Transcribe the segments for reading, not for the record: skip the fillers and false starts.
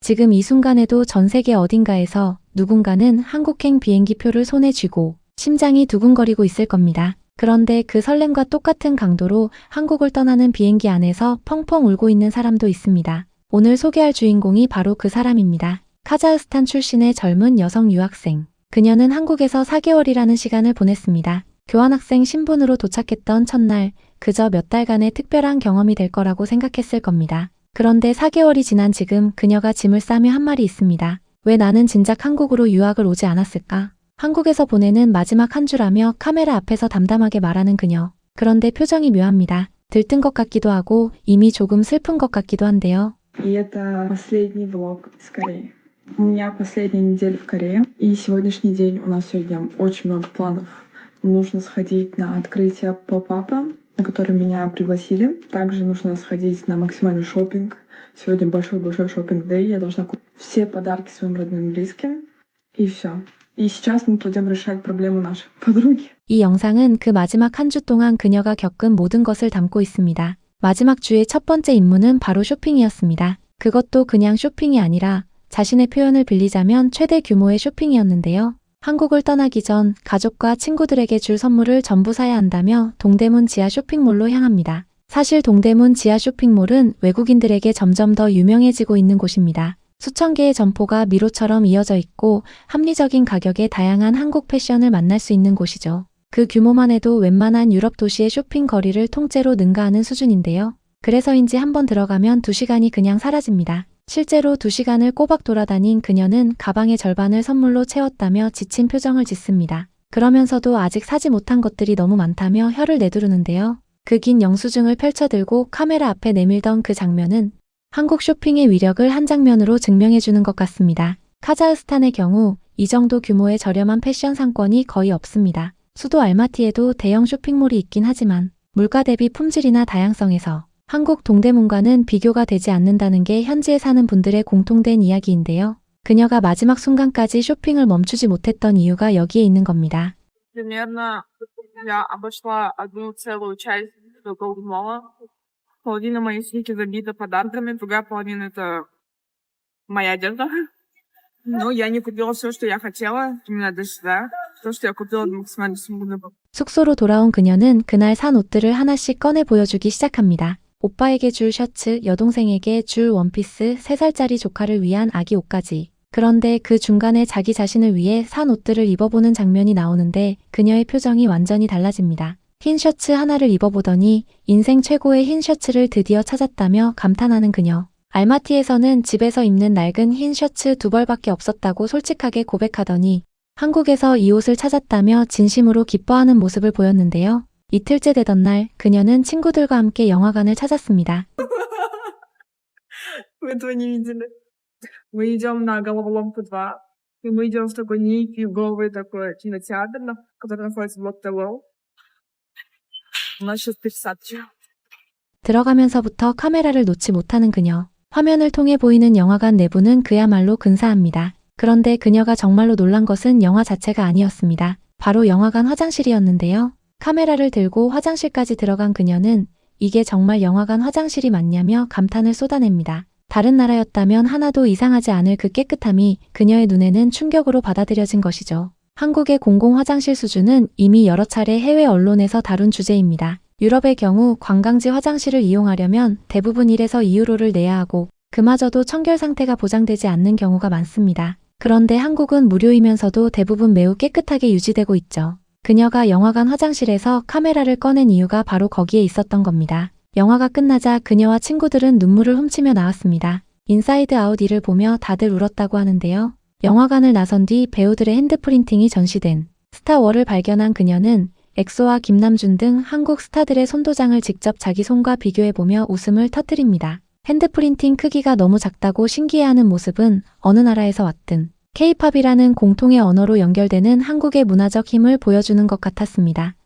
지금 이 순간에도 전 세계 어딘가에서 누군가는 한국행 비행기 표를 손에 쥐고 심장이 두근거리고 있을 겁니다. 그런데 그 설렘과 똑같은 강도로 한국을 떠나는 비행기 안에서 펑펑 울고 있는 사람도 있습니다. 오늘 소개할 주인공이 바로 그 사람입니다. 카자흐스탄 출신의 젊은 여성 유학생. 그녀는 한국에서 4개월이라는 시간을 보냈습니다. 교환학생 신분으로 도착했던 첫날, 그저 몇 달간의 특별한 경험이 될 거라고 생각했을 겁니다. 그런데 4개월이 지난 지금 그녀가 짐을 싸며 한 말이 있습니다. 왜 나는 진작 한국으로 유학을 오지 않았을까? 한국에서 보내는 마지막 한 주라며 카메라 앞에서 담담하게 말하는 그녀. 그런데 표정이 묘합니다. 들뜬 것 같기도 하고 이미 조금 슬픈 것 같기도 한데요. И это последний влог с Кореи. У меня последняя неделя в Корее, и сегодняшний день у нас сегодня очень много планов. Нужно сходить на открытие поп-апа, на который меня пригласили. Также нужно сходить на максимальный шопинг. Сегодня большой-большой шопинг-дэй. Я должна купить все подарки своим родным и близким. И все. И сейчас мы пойдем решать проблему нашей подруги. 이 영상은 그 마지막 한 주 동안 그녀가 겪은 모든 것을 담고 있습니다. 마지막 주의 첫 번째 임무는 바로 쇼핑이었습니다. 그것도 그냥 쇼핑이 아니라 자신의 표현을 빌리자면 최대 규모의 쇼핑이었는데요. 한국을 떠나기 전 가족과 친구들에게 줄 선물을 전부 사야 한다며 동대문 지하 쇼핑몰로 향합니다. 사실 동대문 지하 쇼핑몰은 외국인들에게 점점 더 유명해지고 있는 곳입니다. 수천 개의 점포가 미로처럼 이어져 있고 합리적인 가격에 다양한 한국 패션을 만날 수 있는 곳이죠. 그 규모만 해도 웬만한 유럽 도시의 쇼핑 거리를 통째로 능가하는 수준인데요. 그래서인지 한번 들어가면 2시간이 그냥 사라집니다. 실제로 2시간을 꼬박 돌아다닌 그녀는 가방의 절반을 선물로 채웠다며 지친 표정을 짓습니다. 그러면서도 아직 사지 못한 것들이 너무 많다며 혀를 내두르는데요. 그 긴 영수증을 펼쳐들고 카메라 앞에 내밀던 그 장면은 한국 쇼핑의 위력을 한 장면으로 증명해주는 것 같습니다. 카자흐스탄의 경우 이 정도 규모의 저렴한 패션 상권이 거의 없습니다. 수도 알마티에도 대형 쇼핑몰이 있긴 하지만 물가 대비 품질이나 다양성에서 한국 동대문과는 비교가 되지 않는다는 게 현지에 사는 분들의 공통된 이야기인데요. 그녀가 마지막 순간까지 쇼핑을 멈추지 못했던 이유가 여기에 있는 겁니다. Примерно я обошла одну целую часть Голдмола. Половина моей сумки забита подарками, другая половина это моя одежда. Но я не купила все, что я хотела, именно до сюда. То, что я купила, максимально смутно. 숙소로 돌아온 그녀는 그날 산 옷들을 하나씩 꺼내 보여주기 시작합니다. 오빠에게 줄 셔츠, 여동생에게 줄 원피스, 3살짜리 조카를 위한 아기 옷까지. 그런데 그 중간에 자기 자신을 위해 산 옷들을 입어보는 장면이 나오는데 그녀의 표정이 완전히 달라집니다. 흰 셔츠 하나를 입어보더니 인생 최고의 흰 셔츠를 드디어 찾았다며 감탄하는 그녀. 알마티에서는 집에서 입는 낡은 흰 셔츠 2벌밖에 없었다고 솔직하게 고백하더니 한국에서 이 옷을 찾았다며 진심으로 기뻐하는 모습을 보였는데요. 이틀째 되던 날 그녀는 친구들과 함께 영화관을 찾았습니다. Вы этого не видели. Мы идем на Головоломку 2. И мы идем в такой нифиговый такой кинотеатр, который находится в Локтевелл. У нас сейчас пересадки. 들어가면서부터 카메라를 놓지 못하는 그녀. 화면을 통해 보이는 영화관 내부는 그야말로 근사합니다. 그런데 그녀가 정말로 놀란 것은 영화 자체가 아니었습니다. 바로 영화관 화장실이었는데요. 카메라를 들고 화장실까지 들어간 그녀는 이게 정말 영화관 화장실이 맞냐며 감탄을 쏟아냅니다. 다른 나라였다면 하나도 이상하지 않을 그 깨끗함이 그녀의 눈에는 충격으로 받아들여진 것이죠. 한국의 공공 화장실 수준은 이미 여러 차례 해외 언론에서 다룬 주제입니다. 유럽의 경우 관광지 화장실을 이용하려면 대부분 1에서 2유로를 내야 하고 그마저도 청결 상태가 보장되지 않는 경우가 많습니다. 그런데 한국은 무료이면서도 대부분 매우 깨끗하게 유지되고 있죠. 그녀가 영화관 화장실에서 카메라를 꺼낸 이유가 바로 거기에 있었던 겁니다. 영화가 끝나자 그녀와 친구들은 눈물을 훔치며 나왔습니다. 인사이드 아웃 2를 보며 다들 울었다고 하는데요. 영화관을 나선 뒤 배우들의 핸드프린팅이 전시된 스타워를 발견한 그녀는 엑소와 김남준 등 한국 스타들의 손도장을 직접 자기 손과 비교해보며 웃음을 터뜨립니다. 핸드프린팅 크기가 너무 작다고 신기해하는 모습은 어느 나라에서 왔든 K-팝이라는 공통의 언어로 연결되는 한국의 문화적 힘을 보여주는 것 같았습니다.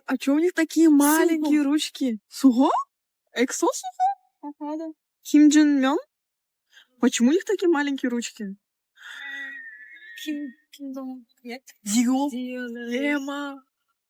А чё у них такие маленькие ручки? Сухо? Эксо Сухо? Походу. Ким Джун Мён? Почему у них такие маленькие ручки? Ким нет? Дио? Эма?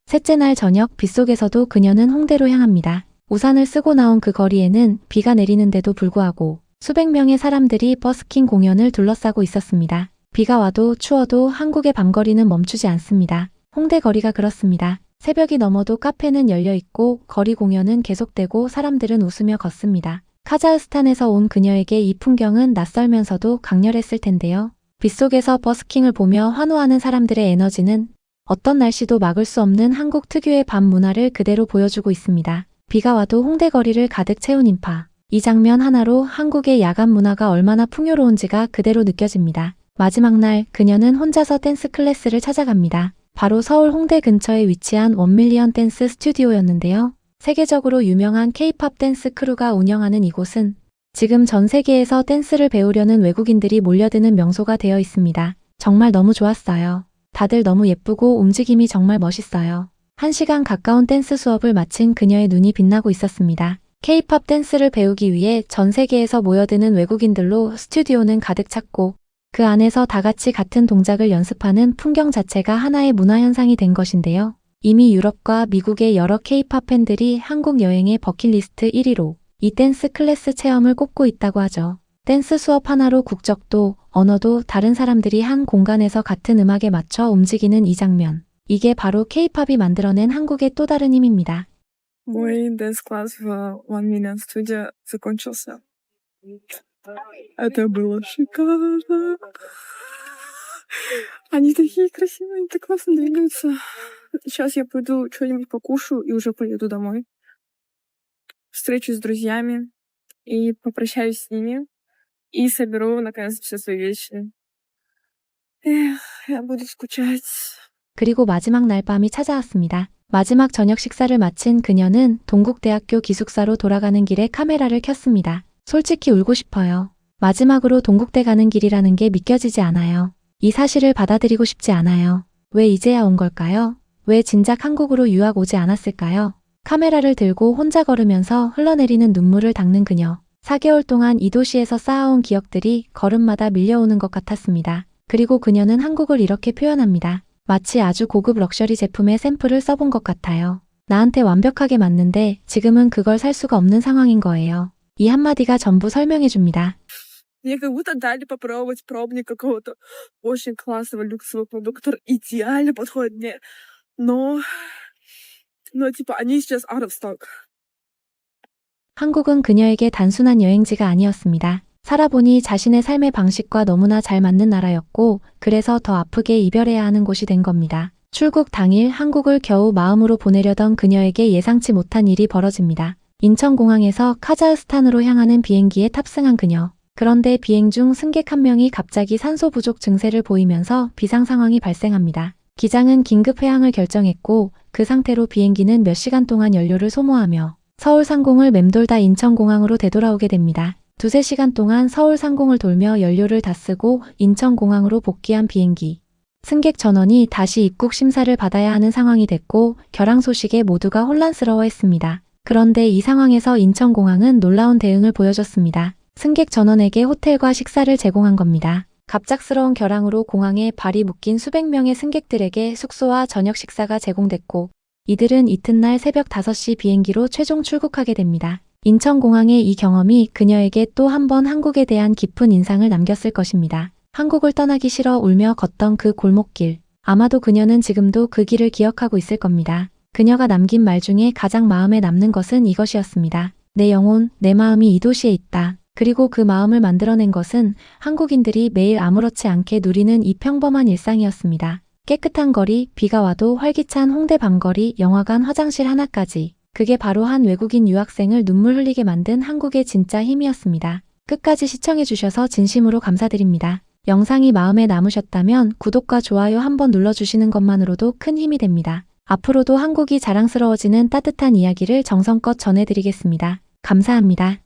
셋째 날 저녁 빗속에서도 그녀는 홍대로 향합니다. 우산을 쓰고 나온 그 거리에는 비가 내리는데도 불구하고 수백 명의 사람들이 버스킹 공연을 둘러싸고 있었습니다. 비가 와도 추워도 한국의 밤거리는 멈추지 않습니다. 홍대 거리가 그렇습니다. 새벽이 넘어도 카페는 열려 있고 거리 공연은 계속되고 사람들은 웃으며 걷습니다. 카자흐스탄에서 온 그녀에게 이 풍경은 낯설면서도 강렬했을 텐데요. 빗속에서 버스킹을 보며 환호하는 사람들의 에너지는 어떤 날씨도 막을 수 없는 한국 특유의 밤 문화를 그대로 보여주고 있습니다. 비가 와도 홍대 거리를 가득 채운 인파. 이 장면 하나로 한국의 야간 문화가 얼마나 풍요로운지가 그대로 느껴집니다. 마지막 날 그녀는 혼자서 댄스 클래스를 찾아갑니다. 바로 서울 홍대 근처에 위치한 1밀리언 댄스 스튜디오였는데요. 세계적으로 유명한 K-팝 댄스 크루가 운영하는 이곳은 지금 전 세계에서 댄스를 배우려는 외국인들이 몰려드는 명소가 되어 있습니다. 정말 너무 좋았어요. 다들 너무 예쁘고 움직임이 정말 멋있어요. 1시간 가까운 댄스 수업을 마친 그녀의 눈이 빛나고 있었습니다. K-팝 댄스를 배우기 위해 전 세계에서 모여드는 외국인들로 스튜디오는 가득 찼고 그 안에서 다 같이 같은 동작을 연습하는 풍경 자체가 하나의 문화현상이 된 것인데요. 이미 유럽과 미국의 여러 K-팝 팬들이 한국 여행의 버킷리스트 1위로 이 댄스 클래스 체험을 꼽고 있다고 하죠. 댄스 수업 하나로 국적도, 언어도 다른 사람들이 한 공간에서 같은 음악에 맞춰 움직이는 이 장면. 이게 바로 K-팝이 만들어낸 한국의 또 다른 힘입니다. Мой дэнс-класс в One Million Studio закончился. Это было шикарно. Они такие красивые, они так классно двигаются. Сейчас я пойду что-нибудь покушаю и уже поеду домой. Встречусь с друзьями и попрощаюсь с ними. И соберу, наконец, все свои вещи. Эх, я буду скучать. 그리고 마지막 날 밤이 찾아왔습니다. 마지막 저녁 식사를 마친 그녀는 동국대학교 기숙사로 돌아가는 길에 카메라를 켰습니다. 솔직히 울고 싶어요. 마지막으로 동국대 가는 길이라는 게 믿겨지지 않아요. 이 사실을 받아들이고 싶지 않아요. 왜 이제야 온 걸까요? 왜 진작 한국으로 유학 오지 않았을까요? 카메라를 들고 혼자 걸으면서 흘러내리는 눈물을 닦는 그녀. 4개월 동안 이 도시에서 쌓아온 기억들이 걸음마다 밀려오는 것 같았습니다. 그리고 그녀는 한국을 이렇게 표현합니다. 마치 아주 고급 럭셔리 제품의 샘플을 써본 것 같아요. 나한테 완벽하게 맞는데 지금은 그걸 살 수가 없는 상황인 거예요. 이 한마디가 전부 설명해 줍니다. Мне как будто дали попробовать пробник какого-то очень классного люксового продукта, который идеально подходит мне. Но типа, они сейчас out of stock. 한국은 그녀에게 단순한 여행지가 아니었습니다. 살아보니 자신의 삶의 방식과 너무나 잘 맞는 나라였고 그래서 더 아프게 이별해야 하는 곳이 된 겁니다. 출국 당일 한국을 겨우 마음으로 보내려던 그녀에게 예상치 못한 일이 벌어집니다. 인천공항에서 카자흐스탄으로 향하는 비행기에 탑승한 그녀. 그런데 비행 중 승객 한 명이 갑자기 산소 부족 증세를 보이면서 비상 상황이 발생합니다. 기장은 긴급 회항을 결정했고 그 상태로 비행기는 몇 시간 동안 연료를 소모하며 서울 상공을 맴돌다 인천공항으로 되돌아오게 됩니다. 2~3시간 동안 서울 상공을 돌며 연료를 다 쓰고 인천공항으로 복귀한 비행기. 승객 전원이 다시 입국 심사를 받아야 하는 상황이 됐고 결항 소식에 모두가 혼란스러워했습니다. 그런데 이 상황에서 인천공항은 놀라운 대응을 보여줬습니다. 승객 전원에게 호텔과 식사를 제공한 겁니다. 갑작스러운 결항으로 공항에 발이 묶인 수백 명의 승객들에게 숙소와 저녁 식사가 제공됐고 이들은 이튿날 새벽 5시 비행기로 최종 출국하게 됩니다. 인천공항의 이 경험이 그녀에게 또 한 번 한국에 대한 깊은 인상을 남겼을 것입니다. 한국을 떠나기 싫어 울며 걷던 그 골목길. 아마도 그녀는 지금도 그 길을 기억하고 있을 겁니다. 그녀가 남긴 말 중에 가장 마음에 남는 것은 이것이었습니다. 내 영혼, 내 마음이 이 도시에 있다. 그리고 그 마음을 만들어낸 것은 한국인들이 매일 아무렇지 않게 누리는 이 평범한 일상이었습니다. 깨끗한 거리, 비가 와도 활기찬 홍대 밤거리, 영화관, 화장실 하나까지. 그게 바로 한 외국인 유학생을 눈물 흘리게 만든 한국의 진짜 힘이었습니다. 끝까지 시청해주셔서 진심으로 감사드립니다. 영상이 마음에 남으셨다면 구독과 좋아요 한번 눌러주시는 것만으로도 큰 힘이 됩니다. 앞으로도 한국이 자랑스러워지는 따뜻한 이야기를 정성껏 전해드리겠습니다. 감사합니다.